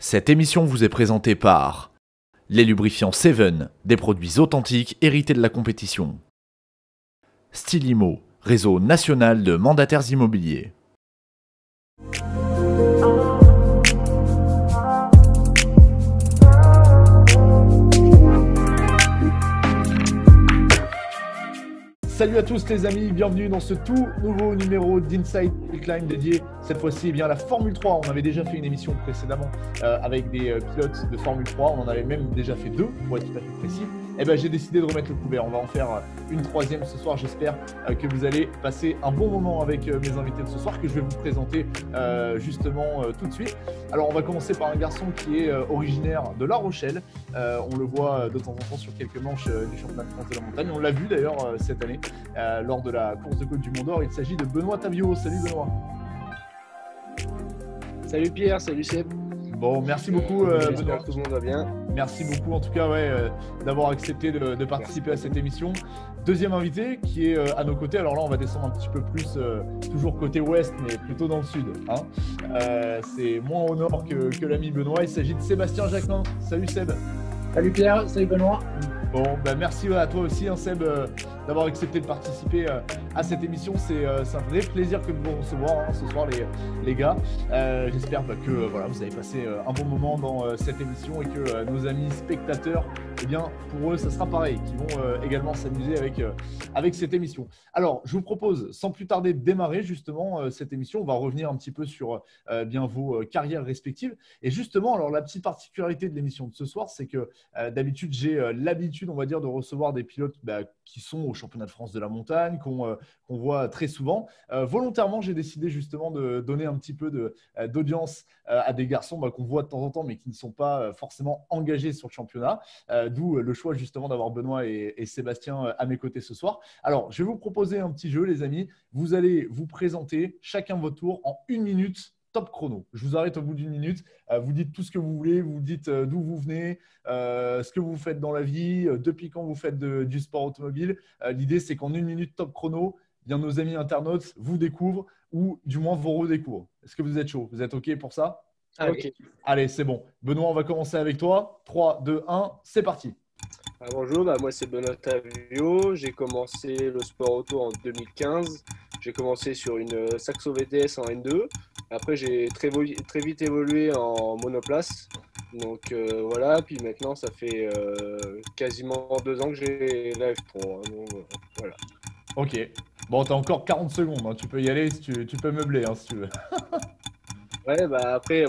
Cette émission vous est présentée par les lubrifiants Seven, des produits authentiques hérités de la compétition. Stylimo, réseau national de mandataires immobiliers. Salut à tous les amis, bienvenue dans ce tout nouveau numéro d'Inside Climb dédié cette fois-ci à la Formule 3. On avait déjà fait une émission précédemment avec des pilotes de Formule 3, on en avait même déjà fait deux pour être tout à fait précis. Et ben, j'ai décidé de remettre le couvert, on va en faire une troisième ce soir. J'espère que vous allez passer un bon moment avec mes invités de ce soir que je vais vous présenter justement tout de suite. Alors on va commencer par un garçon qui est originaire de La Rochelle. On le voit de temps en temps sur quelques manches du championnat de France de la montagne. On l'a vu d'ailleurs cette année lors de la course de côte du Mont d'Or. Il s'agit de Benoît Tavio. Salut Benoît. Salut Pierre, salut Seb. Bon, merci beaucoup Benoît. Tout le monde va bien. Merci beaucoup en tout cas d'avoir accepté de participer à cette émission. Deuxième invité qui est à nos côtés. Alors là, on va descendre un petit peu plus, toujours côté ouest, mais plutôt dans le sud. C'est moins au nord que l'ami Benoît. Il s'agit de Sébastien Jacquelin. Salut Seb. Salut Pierre, salut Benoît. Bon, merci à toi aussi Seb d'avoir accepté de participer à cette émission. C'est un vrai plaisir que de vous recevoir ce soir les gars. J'espère que vous avez passé un bon moment dans cette émission et que nos amis spectateurs, pour eux, ça sera pareil, qui vont également s'amuser avec cette émission. Alors, je vous propose, sans plus tarder, de démarrer justement cette émission. On va revenir un petit peu sur vos carrières respectives. Et justement, alors la petite particularité de l'émission de ce soir, c'est que d'habitude, j'ai l'habitude, on va dire, de recevoir des pilotes qui sont au championnat de France de la montagne, qu'on voit très souvent. Volontairement, j'ai décidé justement de donner un petit peu d'audience à des garçons qu'on voit de temps en temps, mais qui ne sont pas forcément engagés sur le championnat. D'où le choix justement d'avoir Benoît et Sébastien à mes côtés ce soir. Alors, je vais vous proposer un petit jeu, les amis. Vous allez vous présenter chacun votre tour en 1 minute. Top chrono. Je vous arrête au bout d'1 minute. Vous dites tout ce que vous voulez. Vous dites d'où vous venez, ce que vous faites dans la vie, depuis quand vous faites du sport automobile. L'idée, c'est qu'en 1 minute top chrono, nos amis internautes vous découvrent ou du moins vous redécouvrent. Est-ce que vous êtes chaud? Vous êtes OK pour ça? Ok. Allez, c'est bon. Benoît, on va commencer avec toi. 3, 2, 1, c'est parti. Bonjour, moi c'est Benoît Tavio. J'ai commencé le sport auto en 2015. J'ai commencé sur une Saxo VTS en N2. Après, j'ai très vite évolué en monoplace. Donc voilà, puis maintenant ça fait quasiment 2 ans que j'ai la F3. Donc, voilà. Ok. Bon, tu as encore 40 secondes. Tu peux y aller, tu peux meubler si tu veux. Ouais, après,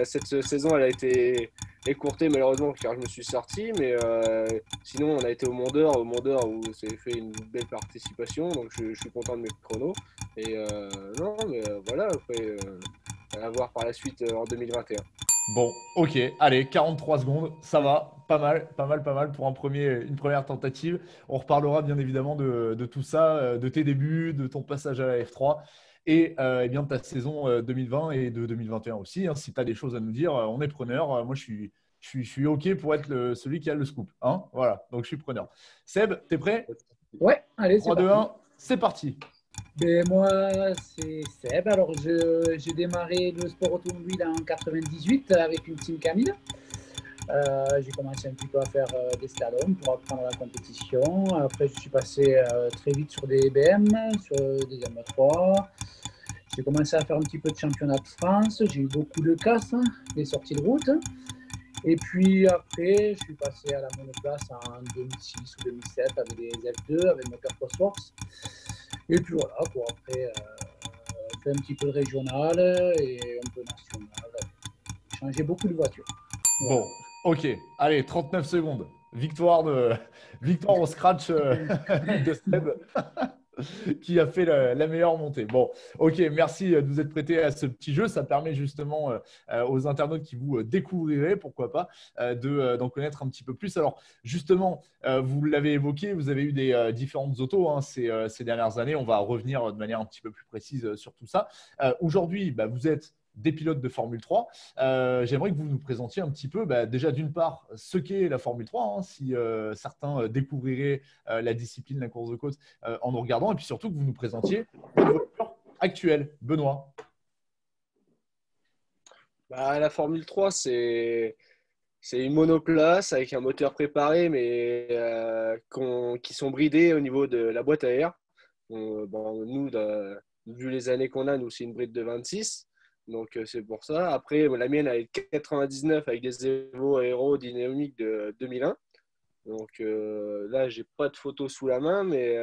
cette saison, elle a été écourtée malheureusement car je me suis sorti, mais sinon on a été au Mont d'Or où c'est fait une belle participation, donc je suis content de mes chronos. Et voilà, après à voir par la suite en 2021. Bon, ok, allez, 43 secondes, ça va, pas mal pour une première tentative. On reparlera bien évidemment de tout ça, de tes débuts, de ton passage à la F3 et de ta saison 2020 et de 2021 aussi. Si tu as des choses à nous dire, on est preneur. Moi, je suis ok pour être celui qui a le scoop. Voilà, donc je suis preneur. Seb, t'es prêt? Ouais, allez, 3, 2, 1, c'est parti. Moi, c'est Seb. Alors, j'ai démarré le sport automobile en 98 avec une team Camille. J'ai commencé un petit peu à faire des slaloms pour apprendre la compétition. Après, je suis passé très vite sur des BM, sur des M3. J'ai commencé à faire un petit peu de championnat de France. J'ai eu beaucoup de casses, des sorties de route. Et puis après, je suis passé à la monoplace en 2006 ou 2007 avec des F2, avec moteur Cosworth. Et puis voilà, après, fait un petit peu de régional et un peu national. J'ai changé beaucoup de voitures. Voilà. Bon, ok. Allez, 39 secondes. Victoire au scratch de Seb qui a fait la meilleure montée. Bon, ok, merci de vous être prêté à ce petit jeu. Ça permet justement aux internautes qui vous découvriraient, pourquoi pas, d'en connaître un petit peu plus. Alors, justement, vous l'avez évoqué, vous avez eu des différentes autos ces dernières années. On va revenir de manière un petit peu plus précise sur tout ça. Aujourd'hui, vous êtes des pilotes de Formule 3. J'aimerais que vous nous présentiez un petit peu, déjà d'une part, ce qu'est la Formule 3, si certains découvriraient la discipline, la course de côte en nous regardant, et puis surtout que vous nous présentiez votre voiture actuelle. Benoît. Bah, la Formule 3, c'est une monoplace avec un moteur préparé, mais qui sont bridés au niveau de la boîte à air. Bon, nous, vu les années qu'on a, nous, c'est une bride de 26. Donc, c'est pour ça. Après, la mienne, elle est de 99 avec des évo aérodynamiques de 2001. Donc, là, j'ai pas de photos sous la main, mais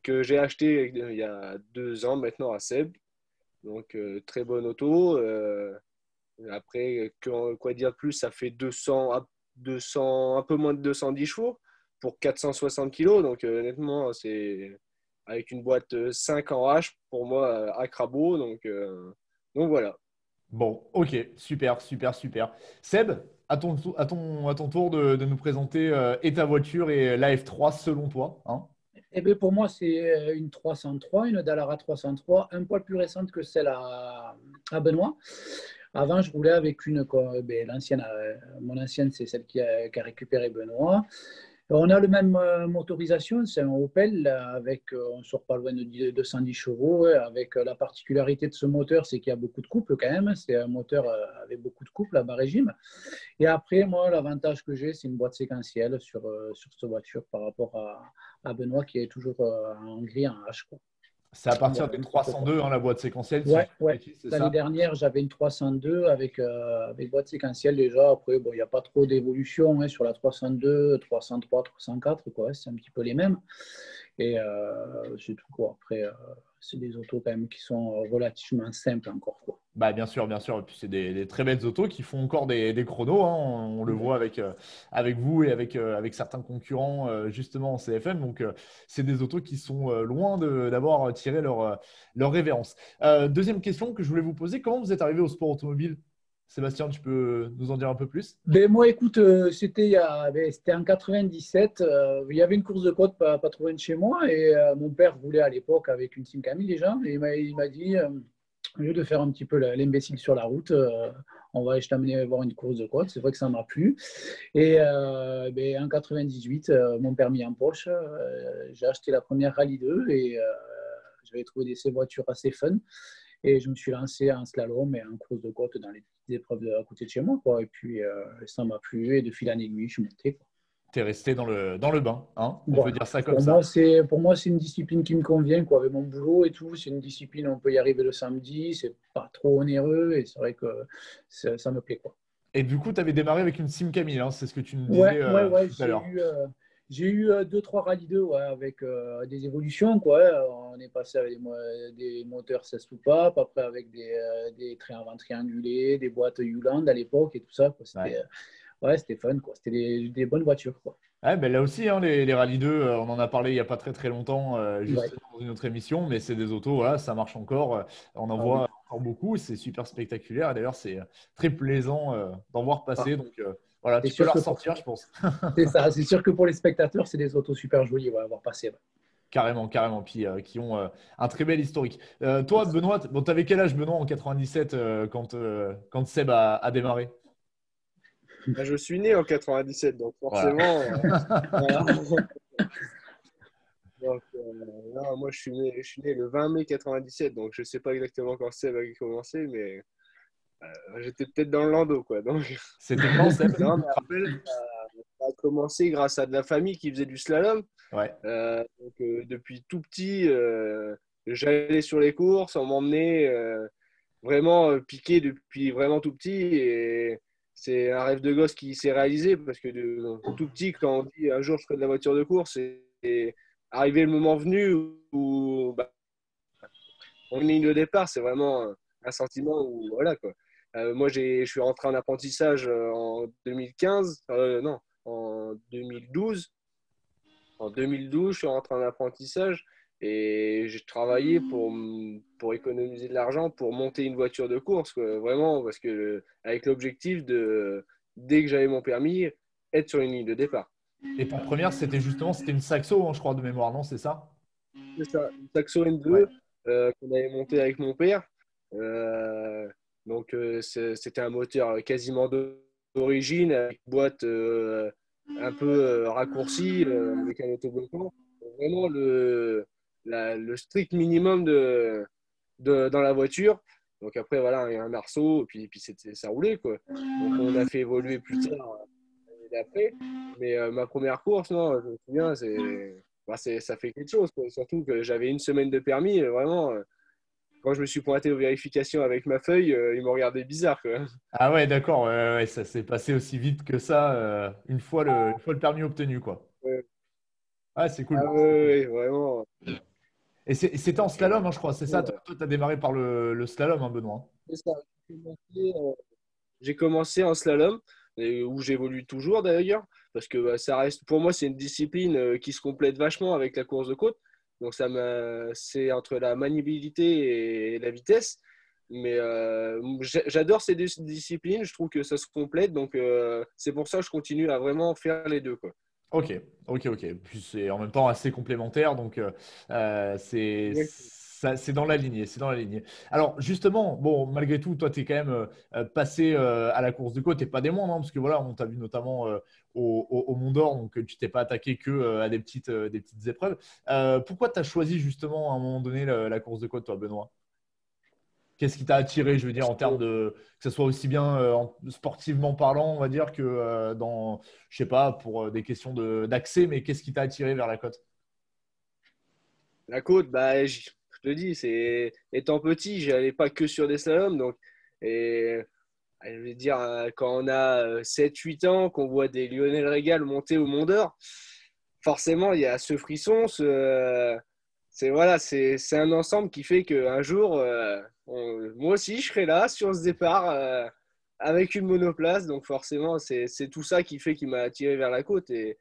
que j'ai acheté il y a 2 ans maintenant à Seb. Donc, très bonne auto. Après, quoi dire de plus, ça fait 200, un peu moins de 210 chevaux pour 460 kilos. Donc, honnêtement, c'est avec une boîte 5 en H pour moi à Crabo. Donc voilà. Bon, ok, super, super, super. Seb, à ton tour de nous présenter et ta voiture et la F3 selon toi, hein. Eh bien, pour moi, c'est une 303, une Dallara 303, un poil plus récente que celle à Benoît. Avant, je roulais avec l'ancienne, mon ancienne, c'est celle qui a récupéré Benoît. On a le même motorisation, c'est un Opel avec, on ne sort pas loin de 210 chevaux. Avec la particularité de ce moteur, c'est qu'il y a beaucoup de couple quand même. C'est un moteur avec beaucoup de couple à bas régime. Et après, moi, l'avantage que j'ai, c'est une boîte séquentielle sur cette voiture par rapport à Benoît qui est toujours en gris en H, quoi. C'est à partir Voilà, des un petit peu. 302, hein, la boîte séquentielle, si je Ouais, dis pas de ouais. bêtises, c'est L'année ça? dernière, j'avais une 302 avec boîte séquentielle déjà. Après, bon, il n'y a pas trop d'évolution hein, sur la 302, 303, 304, quoi. C'est un petit peu les mêmes. Et c'est tout, quoi. Après, c'est des autos quand même qui sont relativement simples encore, quoi. Bah, bien sûr, bien sûr. Et puis, c'est des très belles autos qui font encore des chronos, hein. On le voit avec vous et avec certains concurrents, justement, en CFM. Donc, c'est des autos qui sont loin d'avoir tiré leur révérence. Deuxième question que je voulais vous poser, comment vous êtes arrivé au sport automobile? Sébastien, tu peux nous en dire un peu plus? Ben, moi, écoute, c'était en 97. Il y avait une course de côte pas trop loin de chez moi. Et mon père voulait à l'époque, avec une Team Camille déjà, et il m'a dit, au lieu de faire un petit peu l'imbécile sur la route, je t'amener voir une course de côte. C'est vrai que ça m'a plu. Et en 98, mon permis en poche, j'ai acheté la première Rallye 2 et j'avais trouvé ces voitures assez fun. Et je me suis lancé en slalom et en course de côte dans les petites épreuves à côté de chez moi, quoi. Et puis, ça m'a plu. Et de fil en aiguille, je suis monté, quoi. Tu es resté dans le bain, hein? On peut Voilà. dire ça comme Pour ça. moi, c'est une discipline qui me convient, quoi. Avec mon boulot et tout, c'est une discipline, on peut y arriver le samedi, c'est pas trop onéreux et c'est vrai que ça me plaît, quoi. Et du coup, tu avais démarré avec une Sim Camille, hein, c'est ce que tu nous Ouais, disais ouais, ouais. tout à l'heure. J'ai eu 2-3 rallyes 2 ouais, avec des évolutions, quoi. On est passé avec des moteurs 16 soupapes, après avec des trains avant triangulés, des boîtes Hewland à l'époque et tout ça, quoi. Ouais. C'était fun, quoi. C'était des bonnes voitures, quoi. Ouais, ben là aussi, hein, les Rallye 2, on en a parlé il n'y a pas très très longtemps, Ouais. justement dans une autre émission, mais c'est des autos, voilà, ça marche encore. On en Ah oui. voit encore beaucoup, c'est super spectaculaire. Et d'ailleurs, c'est très plaisant d'en voir Ah, passer. Donc voilà, c'est tu peux sûr la que ressortir, je pense. c'est ça. C'est sûr que pour les spectateurs, c'est des autos super jolies, ouais, à voir passer. Ouais. Carrément, carrément. Puis qui ont un très bel historique. Toi, Benoît, bon, tu avais quel âge, Benoît, en 97 quand Seb a démarré? Bah, je suis né en 97, donc Voilà. forcément. Voilà. Donc, non, moi, je suis né le 20 mai 97, donc je ne sais pas exactement quand Seb a commencé, mais j'étais peut-être dans le landau, quoi. Donc, C'était quand, Seb? Tu non, mais te rappelles? ça a commencé grâce à de la famille qui faisait du slalom. Ouais. Depuis tout petit, j'allais sur les courses, on m'emmenait vraiment piqué depuis vraiment tout petit. Et c'est un rêve de gosse qui s'est réalisé parce que de tout petit, quand on dit un jour je ferai de la voiture de course, et arrivé le moment venu où bah, on ligne de départ, c'est vraiment un sentiment où voilà quoi. Moi, je suis rentré en apprentissage en 2015, non, en 2012. En 2012, je suis rentré en apprentissage et j'ai travaillé pour économiser de l'argent pour monter une voiture de course, quoi. Vraiment, parce que avec l'objectif de, dès que j'avais mon permis, être sur une ligne de départ. Et ta première, c'était une Saxo, hein, je crois, de mémoire, non? C'est ça? C'est ça, une Saxo Ouais. N2 qu'on avait monté avec mon père. Euh, C'était un moteur quasiment d'origine, avec une boîte un peu raccourcie, avec un autobloquant. Vraiment le strict minimum dans la voiture. Donc après, voilà, il y a un arceau, et puis ça roulait, quoi. Donc on a fait évoluer plus tard, l'année d'après. Mais ma première course, non, je me souviens, ça fait quelque chose, quoi. Surtout que j'avais une semaine de permis, vraiment. Quand je me suis pointé aux vérifications avec ma feuille, ils m'ont regardé bizarre, quoi. Ah ouais, d'accord, ouais, ça s'est passé aussi vite que ça une fois le permis obtenu, quoi. Ouais. Ah, c'est Ah cool. ouais, ouais, vraiment. Et c'était en Donc, slalom, hein, je crois, c'est ça? bon, Toi, tu as démarré par le slalom, hein, Benoît. c'est ça. J'ai commencé en slalom, où j'évolue toujours d'ailleurs, parce que ça reste, pour moi, c'est une discipline qui se complète vachement avec la course de côte. Donc c'est entre la maniabilité et la vitesse. Mais j'adore ces deux disciplines, je trouve que ça se complète, donc c'est pour ça que je continue à vraiment faire les deux, quoi. Ok, ok. Puis c'est en même temps assez complémentaire, donc c'est dans la lignée, c'est dans la lignée. Alors justement, bon, malgré tout, toi, tu es quand même passé à la course de côte et pas des moindres, hein, parce que voilà, on t'a vu notamment au Mont d'Or, donc tu t'es pas attaqué que à des petites épreuves. Pourquoi tu as choisi justement à un moment donné la course de côte, toi, Benoît? Qu'est-ce qui t'a attiré, je veux dire, en termes de que ce soit aussi bien sportivement parlant, on va dire, que dans, je sais pas, pour des questions d'accès, mais qu'est-ce qui t'a attiré vers la côte? La côte, bah, je te dis, étant petit, j'allais pas que sur des slaloms. Donc, et, je veux dire, quand on a 7 8 ans, qu'on voit des Lionel Régal monter au Mont d'Or, forcément, il y a ce frisson. Voilà, c'est un ensemble qui fait qu'un jour, moi aussi, je serai là sur ce départ avec une monoplace. Donc, forcément, c'est tout ça qui m'a attiré vers la côte. Et,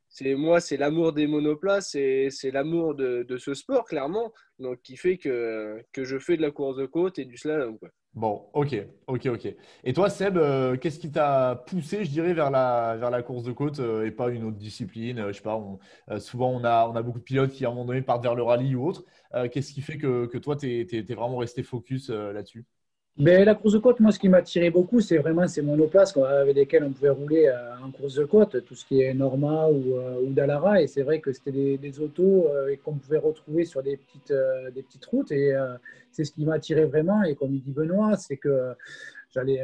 c'est l'amour des monoplaces et c'est l'amour de ce sport, clairement, donc qui fait que je fais de la course de côte et du slalom, quoi. Bon, ok. Et toi, Seb, qu'est-ce qui t'a poussé, je dirais, vers la course de côte et pas une autre discipline? Je sais pas, souvent on a beaucoup de pilotes qui à un moment donné partent vers le rallye ou autre. Qu'est-ce qui fait que toi, t'es vraiment resté focus là-dessus? Mais la course de côte, moi, ce qui m'attirait beaucoup, c'est vraiment ces monoplaces quoi, avec lesquelles on pouvait rouler en course de côte, tout ce qui est Norma ou Dallara. Et c'est vrai que c'était des autos qu'on pouvait retrouver sur des petites routes. Et c'est ce qui m'attirait vraiment. Et comme il dit Benoît, c'est que j'allais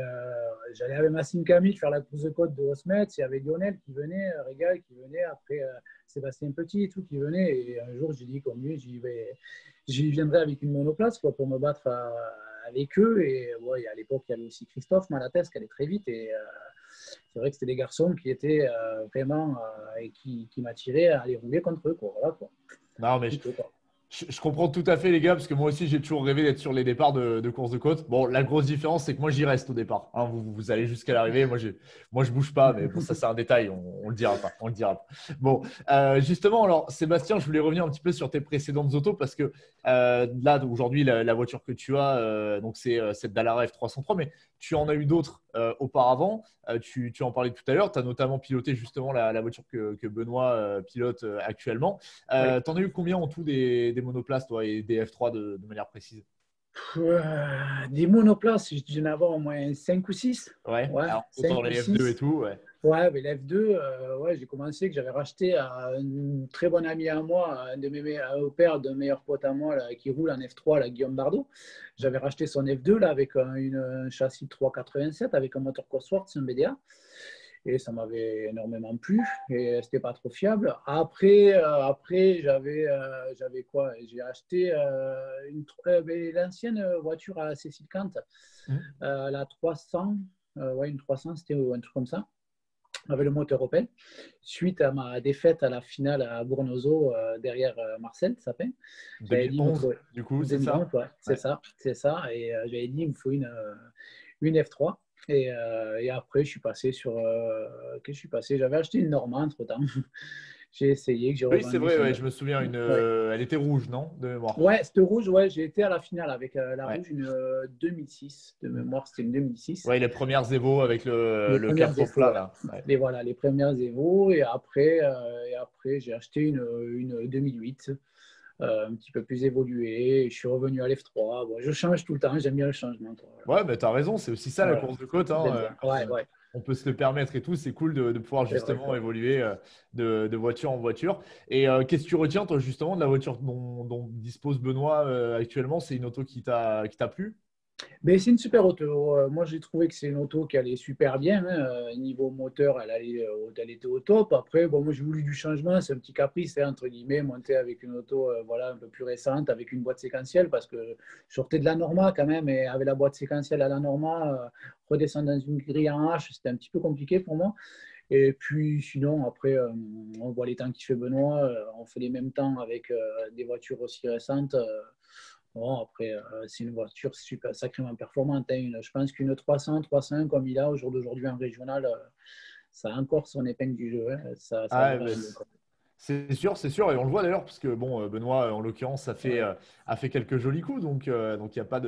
avec Massime Camille faire la course de côte de Osmet. Il y avait Lionel qui venait, Régal qui venait, après Sébastien Petit et tout qui venait. Et un jour, j'ai dit, comme lui, j'y viendrai avec une monoplace quoi, pour me battre avec eux. Et ouais, à l'époque, il y avait aussi Christophe Malates qui allait très vite. Et c'est vrai que c'était des garçons qui étaient vraiment et qui m'attiraient à aller rouler contre eux. Quoi. Voilà, quoi. Non, mais Plutôt, quoi. je comprends tout à fait, les gars, parce que moi aussi, j'ai toujours rêvé d'être sur les départs de course de côte. Bon, la grosse différence, c'est que moi, j'y reste au départ. Hein. Vous allez jusqu'à l'arrivée. Moi, je bouge pas, mais bon, ça, c'est un détail. On le dira pas. On le dira pas. Bon, justement, alors, Sébastien, je voulais revenir un petit peu sur tes précédentes autos parce que là, aujourd'hui, la voiture que tu as, donc c'est cette Dallara F303, mais tu en as eu d'autres auparavant. Tu en parlais tout à l'heure. Tu as notamment piloté justement la voiture que Benoît pilote actuellement. Oui. T'en as eu combien en tout des monoplaces, toi, et des F3 de manière précise? Des monoplaces, j'ai dû en avoir au moins 5 ou 6. Ouais, Ouais, alors autant 5 ou les F2 et 6. tout, ouais. Ouais, mais l'F2, ouais, j'ai commencé que j'avais racheté à un très bon ami à moi, au père d'un meilleur pote à moi là, qui roule en F3, là, Guillaume Bardot. J'avais racheté son F2 là, avec un châssis 387 avec un moteur Cosworth, un BDA. Et ça m'avait énormément plu et c'était pas trop fiable. Après j'avais quoi? J'ai acheté l'ancienne voiture à Cécile Kant, Mhm. la 300, ouais, une 300, c'était un truc comme ça, avec le moteur Opel. Suite à ma défaite à la finale à Bournozo derrière Marcel Sapin, j'avais dit, il me 2011, faut du coup, c'est 2011, ça? ouais, Ouais. c'est ça. Et j'avais dit, il me faut une F3. Et après, je suis passé sur. Qu'est-ce que je suis passé? J'avais acheté une Norma entre-temps. J'ai essayé, que j'ai Oui, c'est revendu vrai, sur ouais, une. je me souviens, Ouais, elle était rouge, non? De mémoire. ouais c'était rouge. Ouais, j'ai été à la finale avec la Ouais. rouge, une 2006. De mémoire, c'était une 2006. Ouais, les premières Evo avec Les le premières capot Evo, plat, ouais. là. Ouais. Voilà, les premières Evo. Et après j'ai acheté une 2008, un petit peu plus évoluée. Et je suis revenu à l'F3. Bon, je change tout le temps, j'aime bien le changement, quoi. Ouais, mais t'as raison, c'est aussi ça la Voilà. course de côte, hein, J'aime bien. quand Ouais, ouais, on peut se le permettre et tout, c'est cool de pouvoir c'est vrai, justement quoi. évoluer de voiture en voiture. Et qu'est-ce que tu retiens, toi, justement, de la voiture dont dispose Benoît actuellement? C'est une auto qui t'a plu? Mais c'est une super auto. Moi, j'ai trouvé que c'est une auto qui allait super bien, hein. Niveau moteur, elle était au top. Après, bon, moi, j'ai voulu du changement. C'est un petit caprice, hein, entre guillemets, monter avec une auto voilà, un peu plus récente, avec une boîte séquentielle, parce que je sortais de la Norma quand même, et avec la boîte séquentielle à la Norma, redescendre dans une grille en H, c'était un petit peu compliqué pour moi. Et puis, sinon, après, on voit les temps qu'il fait Benoît. On fait les mêmes temps avec des voitures aussi récentes. Bon, après, c'est une voiture super, sacrément performante, hein. Je pense qu'une 300, 301 comme il a au jour d'aujourd'hui en régional, ça a encore son épingle du jeu, hein. Ça Ah, va ouais, vraiment bien, quoi. c'est sûr, et on le voit d'ailleurs, parce que bon, Benoît, en l'occurrence, Ouais. a fait quelques jolis coups, donc il n'y a pas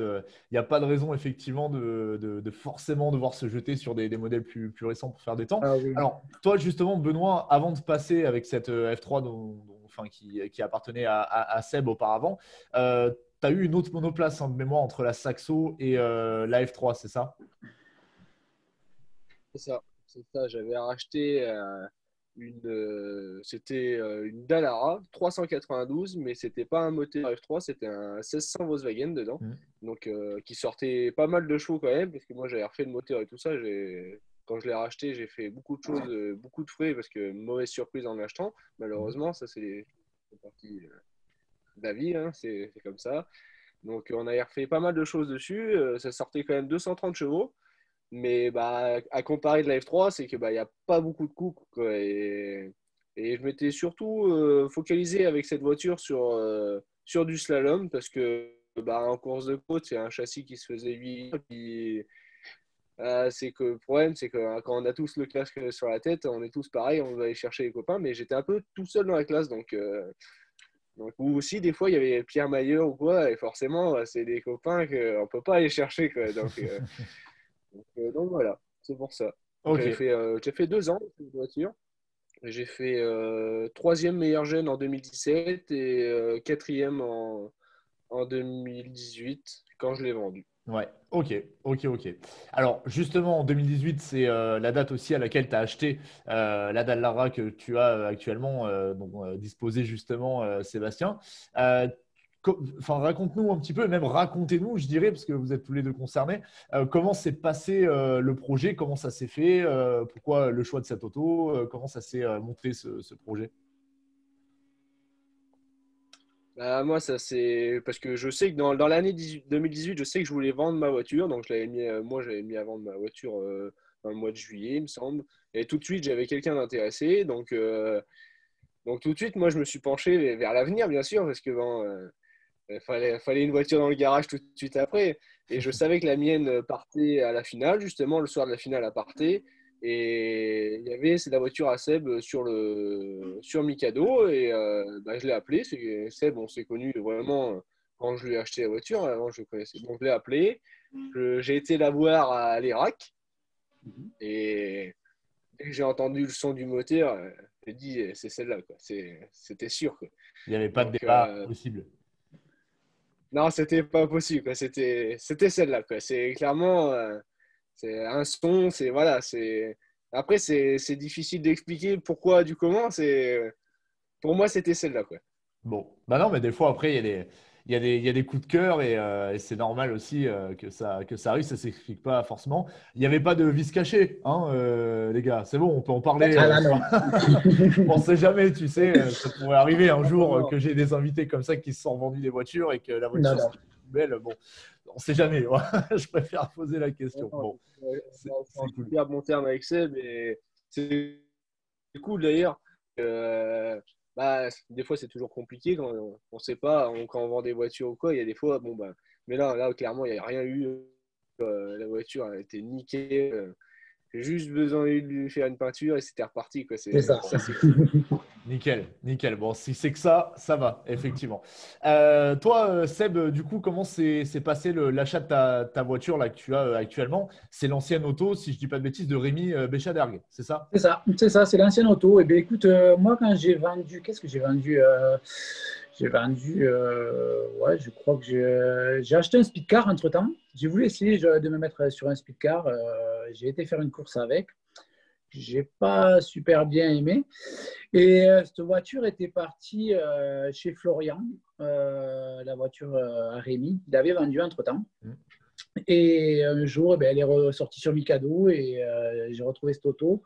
de raison effectivement de forcément devoir se jeter sur des modèles plus récents pour faire des temps. Ah oui. Alors, toi, justement, Benoît, avant de passer avec cette F3 enfin, qui appartenait à Seb auparavant, tu as eu une autre monoplace, hein, de mémoire, entre la Saxo et la F3, c'est ça? C'est ça. J'avais racheté c'était une Dallara 392, mais c'était pas un moteur F3, c'était un 1600 Volkswagen dedans. Mm. Donc, qui sortait pas mal de chevaux quand même, parce que moi j'avais refait le moteur et tout ça. Quand je l'ai racheté, j'ai fait beaucoup de choses, beaucoup de frais, parce que mauvaise surprise en l'achetant. Malheureusement, ça c'est partie de la vie, hein, c'est comme ça. Donc, on a refait pas mal de choses dessus. Ça sortait quand même 230 chevaux. Mais bah, à comparer de la F3, c'est que bah, y a pas beaucoup de coups, quoi. Et je m'étais surtout focalisé avec cette voiture sur du slalom parce que bah, en course de côte, c'est un châssis qui se faisait vivre. C'est que le problème, c'est que quand on a tous le casque sur la tête, on est tous pareils, on va aller chercher les copains. Mais j'étais un peu tout seul dans la classe, donc ou aussi des fois il y avait Pierre Mayer ou quoi, et forcément c'est des copains qu'on peut pas aller chercher, quoi. Donc voilà, c'est pour ça. Ok. J'ai fait 2 ans cette voiture. J'ai fait troisième meilleur jeune en 2017 et quatrième en 2018 quand je l'ai vendu. Ouais, ok. Alors, justement, en 2018, c'est la date aussi à laquelle tu as acheté la Dallara que tu as actuellement disposée, justement, Sébastien. Euh, Enfin, raconte-nous un petit peu, et même racontez-nous, je dirais, parce que vous êtes tous les deux concernés, comment s'est passé le projet, comment ça s'est fait, pourquoi le choix de cette auto, comment ça s'est monté ce projet. Bah, moi, ça c'est parce que je sais que dans l'année 2018, je sais que je voulais vendre ma voiture. Donc, j'avais mis à vendre ma voiture dans le mois de juillet, il me semble. Et tout de suite, j'avais quelqu'un d'intéressé. Donc, tout de suite, moi, je me suis penché vers l'avenir, bien sûr, parce que bon, fallait une voiture dans le garage tout de suite après. Et je savais que la mienne partait à la finale, justement, le soir de la finale, elle partait. Et il y avait c'est la voiture à Seb sur Mikado. Et bah, je l'ai appelé. Seb, on s'est connu vraiment quand je lui ai acheté la voiture. Avant, je le connaissais. Donc, je l'ai appelé. J'ai été la voir à l'Irak. Et dès que j'ai entendu le son du moteur, j'ai dit, c'est celle-là, quoi. C'était sûr, quoi. Il n'y avait pas de Donc, débat possible. non, c'était pas possible, quoi. C'était celle-là, quoi. C'est clairement, c'est un son, c'est voilà, c'est. Après, c'est difficile d'expliquer pourquoi, du comment. Pour moi, c'était celle-là, quoi. Bon, bah non, mais des fois, après, il y a des coups de cœur et c'est normal aussi que ça arrive, ça ne s'explique pas forcément. Il n'y avait pas de vis caché, hein, les gars. C'est bon, on peut en parler. Ah là, non. On ne sait jamais, tu sais, ça pourrait arriver un Non, jour non, que j'ai des invités comme ça qui se sont vendus des voitures et que la Non, voiture non. soit belle. Bon, on ne sait jamais. Ouais. Je préfère poser la non, question. non, Bon, c'est en c'est cool. super bon terme avec Seb et c'est cool d'ailleurs. Bah, des fois, c'est toujours compliqué quand on sait pas, quand on vend des voitures ou quoi. Il y a des fois, bon, bah, mais là clairement, il n'y a rien eu. La voiture a été niquée. J'ai juste besoin de lui faire une peinture et c'était reparti, quoi. C'est ça. Ça, c'est cool. Nickel. Bon, si c'est que ça va, effectivement. Toi, Seb, du coup, comment s'est passé l'achat de ta voiture là, que tu as actuellement? C'est l'ancienne auto, si je dis pas de bêtises, de Rémi Béchadergue, c'est ça? C'est l'ancienne auto. Et bien, écoute, moi, quand j'ai vendu, qu'est-ce que j'ai vendu? J'ai vendu, ouais, je crois que j'ai acheté un speedcar entre-temps. J'ai voulu essayer de me mettre sur un speedcar. J'ai été faire une course avec. J'ai pas super bien aimé. Et cette voiture était partie chez Florian, la voiture à Rémi. Il avait vendu entre-temps. Et un jour, elle est ressortie sur Mikado et j'ai retrouvé cette auto.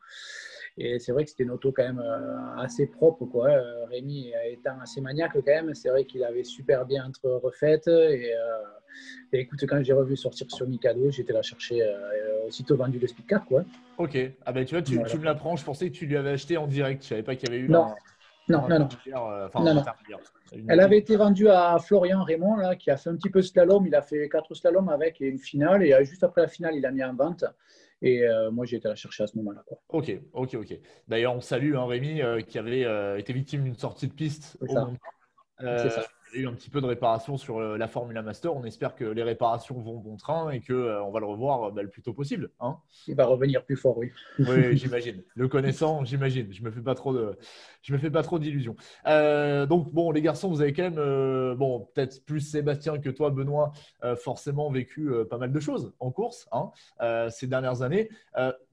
Et c'est vrai que c'était une auto quand même assez propre, quoi. Rémi étant assez maniaque quand même, c'est vrai qu'il avait super bien refaites. Et écoute, quand j'ai revu sortir sur Mikado, j'étais la chercher aussitôt vendu le Speedcar, quoi. Ok. Ah ben tu vois, tu Voilà. me l'apprends. Je pensais que tu lui avais acheté en direct. Je savais pas qu'il y avait eu Non, un non, non, non, intermédiaire. Enfin, non, un non. intermédiaire. Une Elle boutique. avait été vendue à Florian Raymond, là, qui a fait un petit peu slalom. Il a fait 4 slaloms avec et une finale. Et juste après la finale, il a mis en vente. Et moi, j'ai été la chercher à ce moment-là, quoi. Ok, ok, ok. D'ailleurs, on salue Rémi qui avait été victime d'une sortie de piste C'est au ça, monde. c'est ça. Il y a eu un petit peu de réparation sur la Formula Master. On espère que les réparations vont bon train et que on va le revoir le plus tôt possible, hein. Il va revenir plus fort, oui. Oui, j'imagine. Le connaissant, j'imagine. Je me fais pas trop d'illusions. Donc bon, les garçons, vous avez quand même, bon, peut-être plus Sébastien que toi, Benoît, forcément vécu pas mal de choses en course, hein, ces dernières années.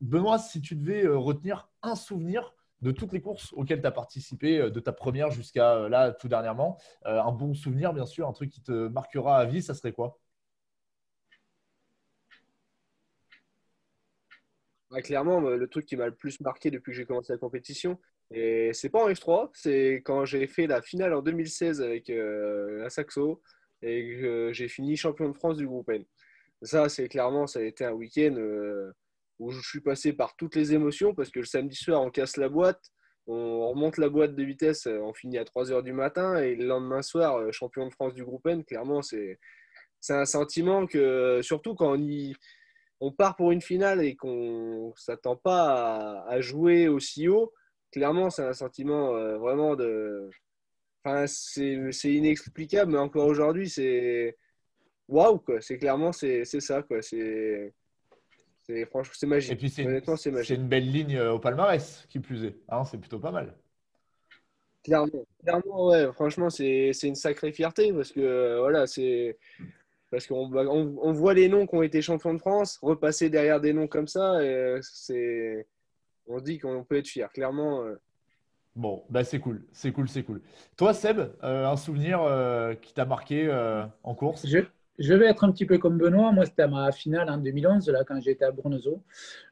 Benoît, si tu devais retenir un souvenir de toutes les courses auxquelles tu as participé, de ta première jusqu'à là, tout dernièrement, un bon souvenir, bien sûr, un truc qui te marquera à vie, ça serait quoi? Ouais, clairement, le truc qui m'a le plus marqué depuis que j'ai commencé la compétition, et c'est pas en F3, c'est quand j'ai fait la finale en 2016 avec la Saxo et que j'ai fini champion de France du groupe N. Ça, c'est clairement, ça a été un week-end où je suis passé par toutes les émotions parce que le samedi soir, on casse la boîte, on remonte la boîte de vitesse, on finit à 3 heures du matin et le lendemain soir, champion de France du groupe N, clairement, c'est un sentiment que, surtout quand on part pour une finale et qu'on ne s'attend pas à jouer aussi haut, clairement, c'est un sentiment vraiment de. Enfin, c'est inexplicable, mais encore aujourd'hui, c'est waouh, quoi. C'est clairement, c'est ça, quoi. Franchement, c'est Et magique. puis, Honnêtement, c'est c'est magique. une belle ligne au palmarès, qui plus est, hein, c'est plutôt pas mal. Clairement, ouais. Franchement, c'est une sacrée fierté parce que voilà, c'est parce on voit les noms qui ont été champions de France repasser derrière des noms comme ça, et on se dit qu'on peut être fier. Clairement. Bon, bah c'est cool, c'est cool, c'est cool. Toi, Seb, un souvenir qui t'a marqué en course? Je, je vais être un petit peu comme Benoît. Moi, c'était à ma finale en 2011, là, quand j'étais à Bournezeau.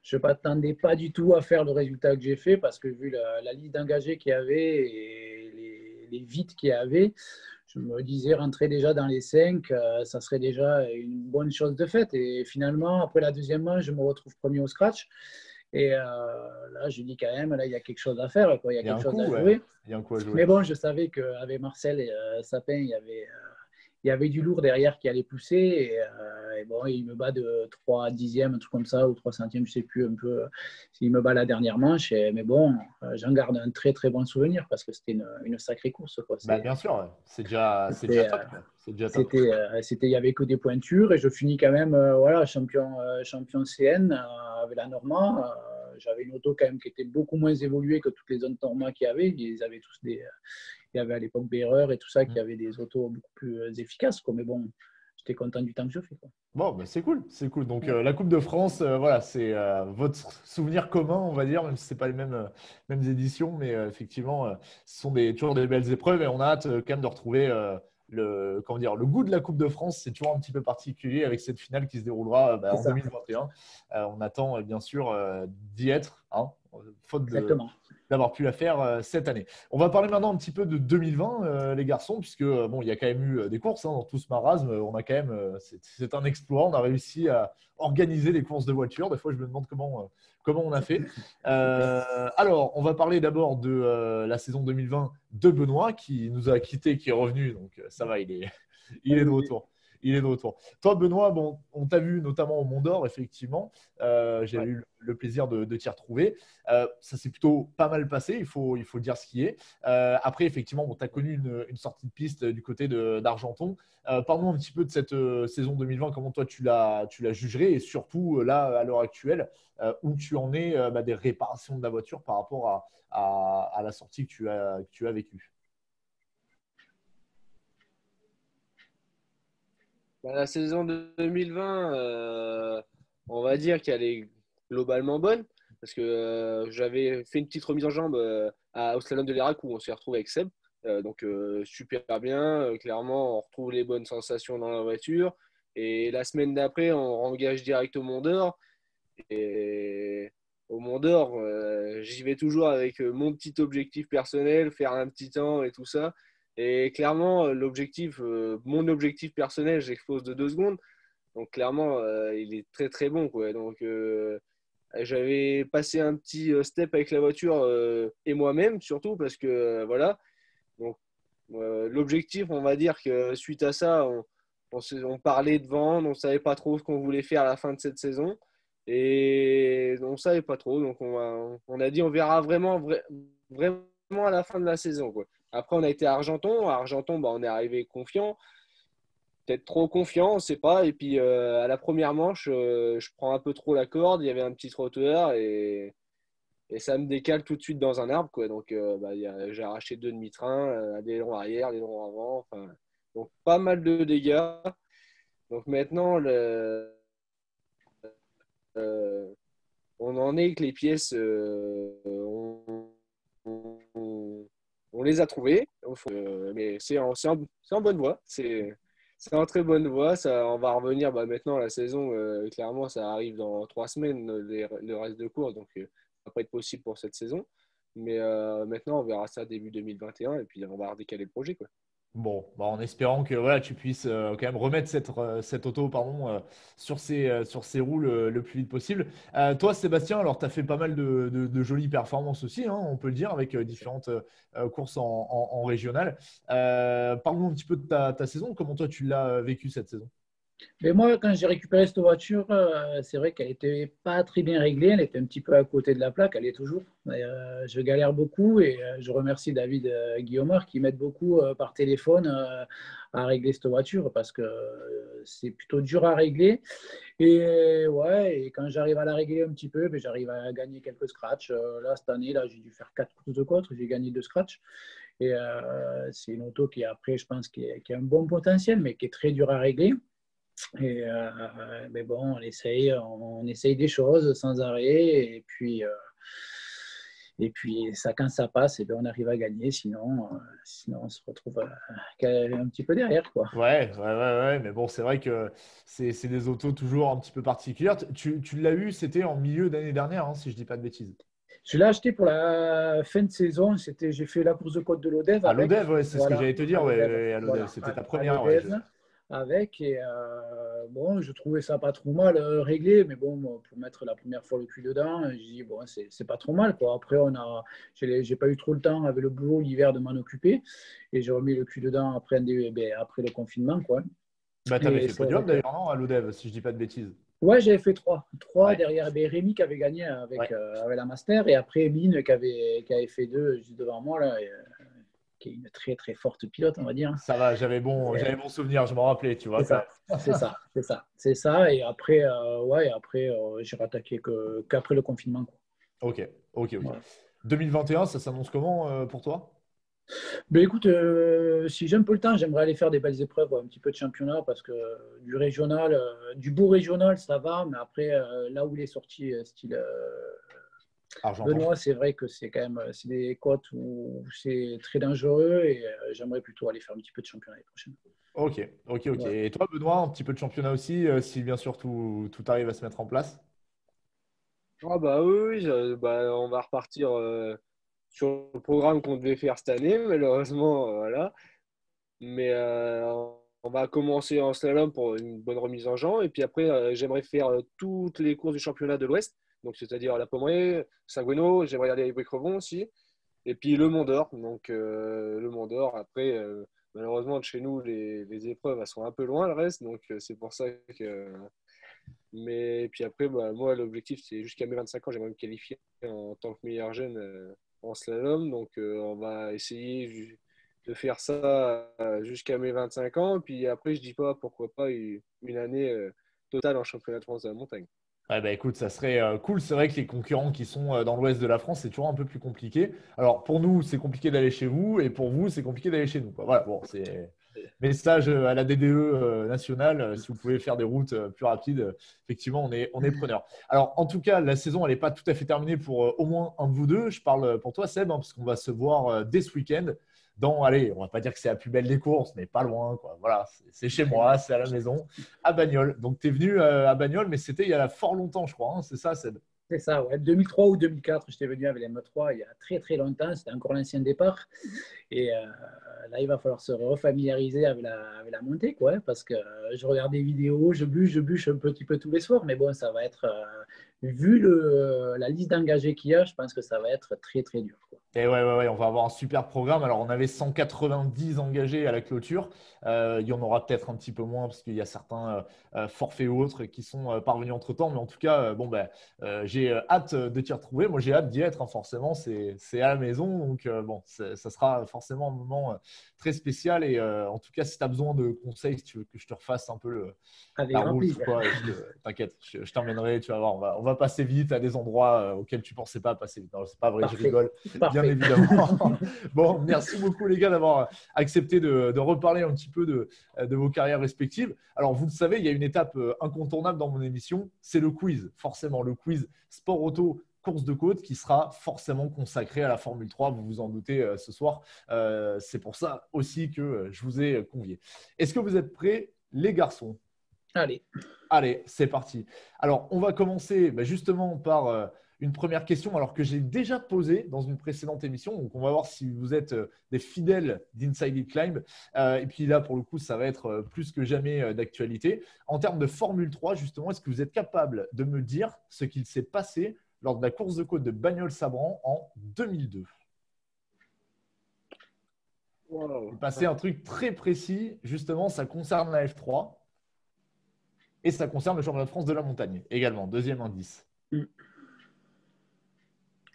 Je ne m'attendais pas du tout à faire le résultat que j'ai fait parce que vu la liste d'engagés qu'il y avait et les vites qu'il y avait, je me disais rentrer déjà dans les 5, ça serait déjà une bonne chose de faite. Et finalement, après la deuxième manche, je me retrouve premier au scratch. Et là, je dis quand même, là, il y a quelque chose à faire, quoi. Il y a Il y a quelque un chose coup, à ouais. jouer. Il y a un coup à jouer. Mais bon, je savais qu'avec Marcel et Sapin, il y avait du lourd derrière qui allait pousser. Et bon, il me bat de 3 dixièmes, un truc comme ça, ou 3 centièmes, je ne sais plus un peu s'il me bat la dernière manche. Mais bon, j'en garde un très très bon souvenir parce que c'était une sacrée course, quoi. Bah bien sûr, ouais. C'est déjà C'était, top, quoi. C'est déjà top. il n'y avait que des pointures et je finis quand même voilà, champion CN avec la Norma. J'avais une auto quand même qui était beaucoup moins évoluée que toutes les autres Norma qu'il y avait. Ils avaient tous il y avait à l'époque Berreur et tout ça qui Mm. avaient des autos beaucoup plus efficaces, quoi. Mais bon, j'étais content du temps que je fais, quoi. Bon, bah c'est cool, c'est cool. Donc Ouais, la Coupe de France, voilà, c'est votre souvenir commun, on va dire, même si c'est pas les mêmes éditions, mais effectivement, ce sont toujours des belles épreuves et on a hâte quand même de retrouver comment dire, le goût de la Coupe de France. C'est toujours un petit peu particulier avec cette finale qui se déroulera c'est en ça, 2021. On attend bien sûr d'y être, hein, faute exactement. d'avoir pu la faire cette année. On va parler maintenant un petit peu de 2020, les garçons, puisque bon, il y a quand même eu des courses, hein, dans tout ce marasme. On a quand même, c'est un exploit. On a réussi à organiser les courses de voitures. Des fois, je me demande comment on a fait. C'est clair. Alors, on va parler d'abord de la saison 2020 de Benoît, qui nous a quittés, qui est revenu. Donc, ça va, il est de Oui, retour. Il est de retour. Toi, Benoît, bon, on t'a vu notamment au Mont d'Or, effectivement. J'ai ouais. eu le plaisir de t'y retrouver. Ça s'est plutôt pas mal passé, il faut dire ce qui est. Après, effectivement, bon, tu as connu une sortie de piste du côté d'Argenton. Parle-nous un petit peu de cette saison 2020, comment toi tu l'as jugée et surtout là, à l'heure actuelle, où tu en es des réparations de la voiture par rapport à la sortie que tu as vécue. Bah, la saison de 2020, on va dire qu'elle est globalement bonne parce que j'avais fait une petite remise en jambe au Slalom de l'Irak où on s'est retrouvé avec Seb. Donc super bien, clairement on retrouve les bonnes sensations dans la voiture. Et la semaine d'après, on engage direct au Mont d'Or. Et au Mont d'Or, j'y vais toujours avec mon petit objectif personnel, faire un petit temps et tout ça. Et clairement, mon objectif personnel, j'explose de 2 secondes. Donc clairement, il est très très bon, quoi. Donc j'avais passé un petit step avec la voiture et moi-même surtout parce que voilà. Donc l'objectif, on va dire que suite à ça, on parlait de vendre, on ne savait pas trop ce qu'on voulait faire à la fin de cette saison. Et on ne savait pas trop. Donc on a dit on verra vraiment à la fin de la saison, quoi. Après, on a été à Argenton. À Argenton, bah, on est arrivé confiant. Peut-être trop confiant, on ne sait pas. Et puis à la première manche, je prends un peu trop la corde. Il y avait un petit trottoir et ça me décale tout de suite dans un arbre, quoi. Donc bah, j'ai arraché 2 demi-trains, des ailerons arrière, des ailerons avant. Enfin, donc pas mal de dégâts. Donc maintenant, euh, on en est que les pièces, on les a trouvées. Mais c'est en bonne voie. C'est en très bonne voie. Ça, on va revenir bah, maintenant la saison. Clairement, ça arrive dans 3 semaines, le reste de course. Donc, ça va pas être possible pour cette saison. Mais maintenant, on verra ça début 2021 et puis on va redécaler le projet, quoi. Bon, bah, en espérant que voilà, tu puisses quand même remettre cette auto pardon, sur ses roues le plus vite possible. Toi, Sébastien, alors tu as fait pas mal de jolies performances aussi, hein, on peut le dire, avec différentes courses en régional. Parle-nous un petit peu de ta saison. Comment toi, tu l'as vécu cette saison? Mais moi, quand j'ai récupéré cette voiture, c'est vrai qu'elle n'était pas très bien réglée. Elle était un petit peu à côté de la plaque. Elle est toujours. Je galère beaucoup et je remercie David Guillaumard qui m'aide beaucoup par téléphone à régler cette voiture parce que c'est plutôt dur à régler. Et ouais, et quand j'arrive à la régler un petit peu, ben, j'arrive à gagner quelques scratchs. Là, cette année, là, j'ai dû faire 4 courses de côte. J'ai gagné 2 scratchs. Et c'est une auto qui, après, je pense, qui a un bon potentiel, mais qui est très dur à régler. Et mais bon, on essaye des choses sans arrêt. Et puis ça, quand ça passe, et bien on arrive à gagner. Sinon on se retrouve un petit peu derrière, quoi. Ouais, mais bon, c'est vrai que c'est des autos toujours un petit peu particulières. Tu l'as eu, c'était en milieu d'année dernière, hein, si je dis pas de bêtises. Je l'ai acheté pour la fin de saison. J'ai fait la course de côte de l'Odève À avec. l'Odève, ouais, c'est ce que Voilà, j'allais te à dire, ouais, l'Odève. ouais, à l'Odève. Voilà, C'était ta à première, ouais. l'Odève avec. Et bon, je trouvais ça pas trop mal réglé. Mais bon, moi, pour mettre la première fois le cul dedans, j'ai dit, bon, c'est pas trop mal, quoi. Après, j'ai pas eu trop le temps avec le boulot l'hiver de m'en occuper. Et j'ai remis le cul dedans après le confinement, quoi. Bah, t'avais Et fait c'est vrai podium que d'ailleurs, non, à l'Odève, si je dis pas de bêtises. ouais, j'avais fait trois. Trois Ouais, derrière Rémi qui avait gagné ouais. avec la Master et après Mine qui avait fait deux juste devant moi, là, qui est une très très forte pilote, on va dire. Ça va, j'avais bon souvenir, je m'en rappelais, tu vois, C'est quand ça, même. c'est ça, c'est ça, c'est ça. Et après, j'ai rattaqué qu'après le confinement, quoi. Ok, ok. Voilà. 2021, ça s'annonce comment pour toi? Ben écoute, si j'ai un peu le temps, j'aimerais aller faire des belles épreuves, un petit peu de championnat, parce que du régional, du beau régional, ça va, mais après, là où il est sorti, style Argenton. Benoît, c'est vrai que c'est quand même c'est des côtes où c'est très dangereux et j'aimerais plutôt aller faire un petit peu de championnat l'année prochaine. Ok. Voilà. Et toi, Benoît, un petit peu de championnat aussi, si bien sûr tout arrive à se mettre en place? Ah bah oui, bah, on va repartir sur le programme qu'on devait faire cette année, malheureusement, voilà. Mais on va commencer en slalom pour une bonne remise en jambe. Et puis après, j'aimerais faire toutes les courses du championnat de l'Ouest. Donc, c'est-à-dire la Pommeraye, Saint-Gueno, j'aimerais aller à Ivry-Crevon aussi. Et puis le Mont d'Or. Donc, le Mont d'Or, après, malheureusement, de chez nous, les épreuves, elles sont un peu loin, le reste. Donc, c'est pour ça que. Mais puis après, bah, moi, l'objectif, c'est jusqu'à mes 25 ans, j'aimerais me qualifier en tant que meilleur jeune en slalom. Donc, on va essayer de faire ça jusqu'à mes 25 ans. Puis après, je dis pas pourquoi pas une année totale en championnat de France de la montagne. Ouais, bah écoute, ça serait cool. C'est vrai que les concurrents qui sont dans l'ouest de la France, c'est toujours un peu plus compliqué. Alors pour nous, c'est compliqué d'aller chez vous, et pour vous, c'est compliqué d'aller chez nous, quoi. Voilà, bon, c'est message à la DDE nationale. Si vous pouvez faire des routes plus rapides, effectivement, on est preneur. Alors en tout cas, la saison, elle n'est pas tout à fait terminée pour au moins un de vous deux. Je parle pour toi, Seb, hein, parce qu'on va se voir dès ce week-end. allez, on va pas dire que c'est la plus belle des courses, mais pas loin, quoi. Voilà, c'est chez moi, c'est à la maison, à Bagnols. Donc, tu es venu à Bagnols, mais c'était il y a fort longtemps, je crois, hein, c'est ça, Seb? C'est ça, ouais. 2003 ou 2004, j'étais venu avec les M3 il y a très très longtemps. C'était encore l'ancien départ. Et là, il va falloir se refamiliariser avec la montée, quoi. Parce que je regarde des vidéos, je bûche un petit peu tous les soirs. Mais bon, ça va être, vu la liste d'engagés qu'il y a, je pense que ça va être très très dur, quoi. Et ouais, on va avoir un super programme. Alors, on avait 190 engagés à la clôture. Il y en aura peut-être un petit peu moins parce qu'il y a certains forfaits ou autres qui sont parvenus entre-temps. Mais en tout cas, j'ai hâte de t'y retrouver. Moi, j'ai hâte d'y être, hein, forcément. C'est à la maison. Donc, ça sera forcément un moment très spécial. Et en tout cas, si tu as besoin de conseils, si tu veux que je te refasse un peu Avec la grand route ou plaisir. quoi, t'inquiète, je t'emmènerai. Tu vas voir, on va passer vite à des endroits auxquels tu ne pensais pas passer vite. Non, c'est pas vrai, je Parfait. rigole. Bien Parfait. évidemment. Bon, merci beaucoup les gars d'avoir accepté de reparler un petit peu de vos carrières respectives. Alors, vous le savez, il y a une étape incontournable dans mon émission, c'est le quiz. Forcément, le quiz sport auto course de côte qui sera forcément consacré à la Formule 3, vous vous en doutez ce soir. C'est pour ça aussi que je vous ai convié. Est-ce que vous êtes prêts, les garçons? Allez. Allez, c'est parti. Alors, on va commencer justement par une première question, alors que j'ai déjà posée dans une précédente émission. Donc, on va voir si vous êtes des fidèles d'Inside It Climb. Et puis là, pour le coup, ça va être plus que jamais d'actualité. En termes de Formule 3, justement, est-ce que vous êtes capable de me dire ce qu'il s'est passé lors de la course de côte de Bagnols-Sabran en 2002? Wow. Il s'est passé un truc très précis. Justement, ça concerne la F3. Et ça concerne le championnat de France de la montagne également. Deuxième indice.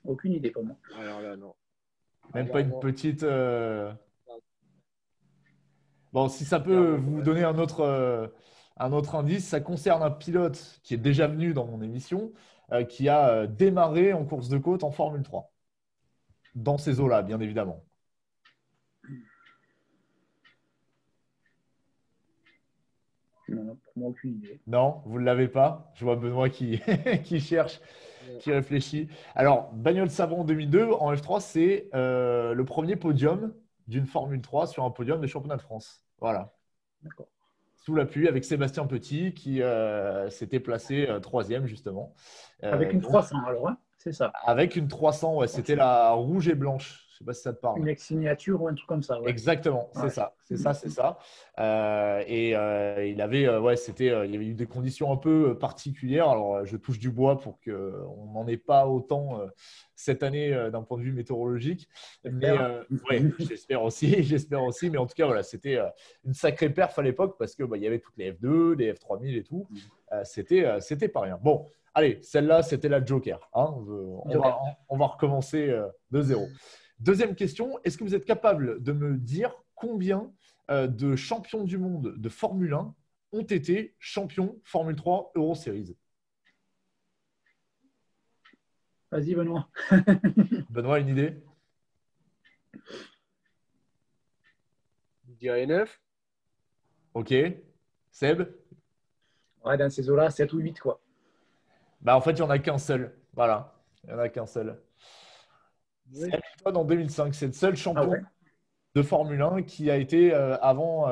Aucune idée pour moi. Alors là, non. Même pas une petite… Bon, si ça peut vous donner un autre indice, ça concerne un pilote qui est déjà venu dans mon émission, qui a démarré en course de côte en Formule 3. Dans ces eaux-là, bien évidemment. Non, pour moi, aucune idée. Non, vous ne l'avez pas. Je vois Benoît qui, qui cherche, qui réfléchit. Alors, Bagnols-Sabran 2002 en F3, c'est le premier podium d'une Formule 3 sur un podium des championnats de France. Voilà. D'accord. Sous la pluie avec Sébastien Petit qui s'était placé troisième justement. Avec une Donc, 300 alors, hein, c'est ça. avec une 300, ouais, c'était la rouge et blanche. Je ne sais pas si ça te parle. Une ex-signature ou un truc comme ça. Ouais. Exactement, c'est Ouais. ça, c'est ça, c'est ça. Il avait, il y avait eu des conditions un peu particulières. Alors, je touche du bois pour qu'on n'en ait pas autant cette année d'un point de vue météorologique. Mais ouais, j'espère aussi, j'espère aussi. Mais en tout cas, voilà, c'était une sacrée perf à l'époque parce que il y avait toutes les F2, les F3000 et tout. C'était pas rien. Bon, allez, celle-là, c'était la Joker. Hein. On va recommencer de zéro. Deuxième question, est-ce que vous êtes capable de me dire combien de champions du monde de Formule 1 ont été champions Formule 3 Euro Series? Vas-y, Benoît. Benoît, une idée? Je dirais 9. Ok. Seb? Ouais, dans ces eaux-là, 7 ou 8, quoi. En fait, il n'y en a qu'un seul. Voilà. Il n'y en a qu'un seul. Oui. C'est Hamilton en 2005. C'est le seul champion ouais. de Formule 1 qui a été avant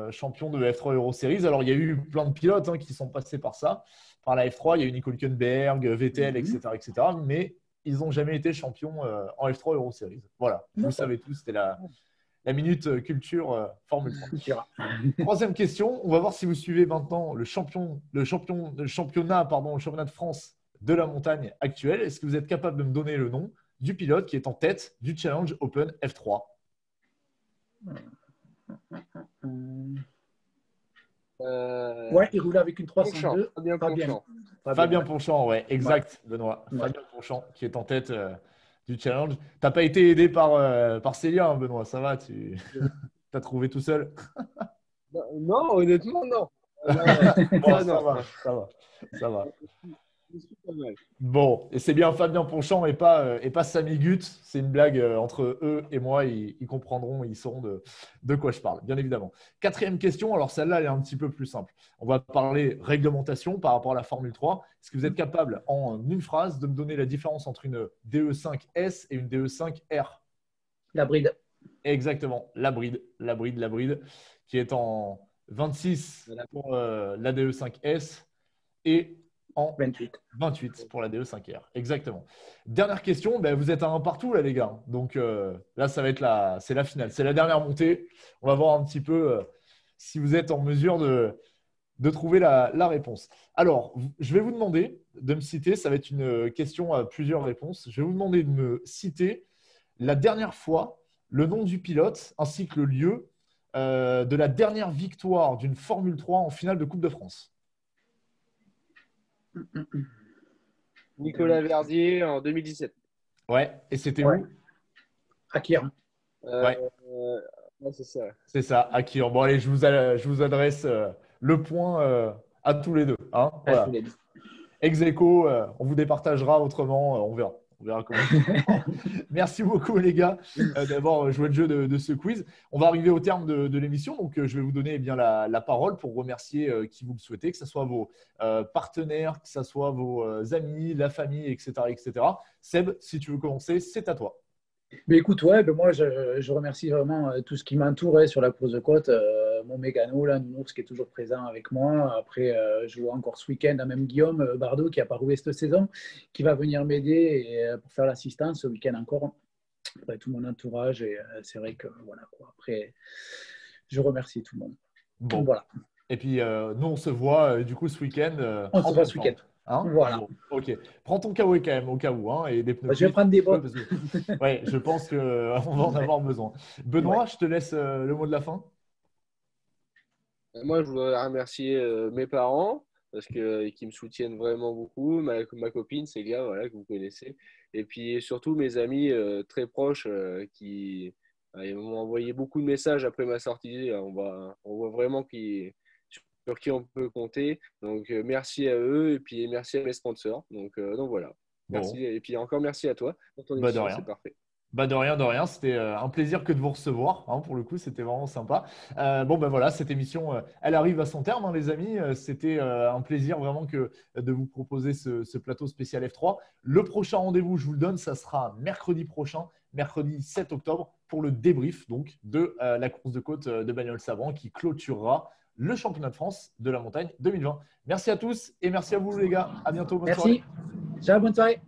champion de F3 Euro Series. Alors, il y a eu plein de pilotes qui sont passés par ça, par la F3. Il y a eu Nico Hülkenberg, Vettel, etc., etc. Mais ils n'ont jamais été champions en F3 Euro Series. Voilà, vous le savez tous, c'était la minute culture Formule 3. Troisième question, on va voir si vous suivez maintenant le championnat de France de la montagne actuel. Est-ce que vous êtes capable de me donner le nom du pilote qui est en tête du Challenge Open F3? Ouais, il roulait avec une 302. Fabien Ponchant, ouais, exact, ouais. Benoît. Ouais. Fabien Ponchant qui est en tête du challenge. Tu n'as pas été aidé par Célia, hein, Benoît, ça va, tu as trouvé tout seul? Non, honnêtement, non. Bon, ça va. Bon, et c'est bien Fabien Ponchant et pas Samy Gut. C'est une blague entre eux et moi. Ils comprendront, ils sauront de quoi je parle, bien évidemment. Quatrième question. Alors, celle-là, elle est un petit peu plus simple. On va parler réglementation par rapport à la Formule 3. Est-ce que vous êtes capable, en une phrase, de me donner la différence entre une DE5S et une DE5R? La bride. Exactement, la bride, qui est en 26 pour la DE5S et en 28 pour la DE5R. Exactement. Dernière question, ben, vous êtes à un partout là les gars. Donc là, ça va être c'est la finale. C'est la dernière montée. On va voir un petit peu si vous êtes en mesure de trouver la réponse. Alors, je vais vous demander de me citer, ça va être une question à plusieurs réponses. Je vais vous demander de me citer la dernière fois, le nom du pilote ainsi que le lieu de la dernière victoire d'une Formule 3 en finale de Coupe de France. Nicolas Verdier en 2017. Ouais, et c'était où? À Kirin. Ouais. C'est ça. C'est ça, à Kirin. Bon, allez, je vous adresse le point à tous les deux. Hein, voilà. Ex aequo, on vous départagera autrement, on verra. On verra comment. Merci beaucoup les gars d'avoir joué le jeu de ce quiz. On va arriver au terme de l'émission, donc je vais vous donner la parole pour remercier qui vous le souhaitez, que ce soit vos partenaires, que ce soit vos amis, la famille, etc., etc. Seb, si tu veux commencer, c'est à toi. Mais écoute, moi je remercie vraiment tout ce qui m'entoure sur la course de côte. Mon mégano, là, Nounours qui est toujours présent avec moi. Après, je vois encore ce week-end, même Guillaume Bardot qui n'a pas roulé cette saison, qui va venir m'aider pour faire l'assistance ce week-end encore. Après, tout mon entourage. Et c'est vrai que voilà quoi. Après, je remercie tout le monde. Bon, voilà. Et puis, nous, on se voit du coup ce week-end. On se voit ce week-end. Hein, voilà. Bon, ok. Prends ton kawaii quand même, au cas où. Hein, et des pneus. Je vais prendre des bottes. Ouais, je pense qu'on va en avoir besoin. Benoît, je te laisse le mot de la fin. Moi, je voudrais remercier mes parents parce qu'ils me soutiennent vraiment beaucoup. Ma copine, Célia, voilà, que vous connaissez. Et puis surtout mes amis très proches qui m'ont envoyé beaucoup de messages après ma sortie. On voit vraiment sur qui on peut compter. Donc merci à eux et puis merci à mes sponsors. Donc voilà. Merci. Bon. Et puis encore merci à toi pour ton émission, c'est parfait. De rien. C'était un plaisir que de vous recevoir. Hein, pour le coup, c'était vraiment sympa. Voilà, cette émission, elle arrive à son terme, hein, les amis. C'était un plaisir vraiment de vous proposer ce plateau spécial F3. Le prochain rendez-vous, je vous le donne, ça sera mercredi prochain, mercredi 7 octobre, pour le débrief donc, de la course de côte de Bagnols-Savran qui clôturera le championnat de France de la montagne 2020. Merci à tous et merci à vous les gars. À bientôt. Bonne soirée. Merci. Ciao, bonne soirée.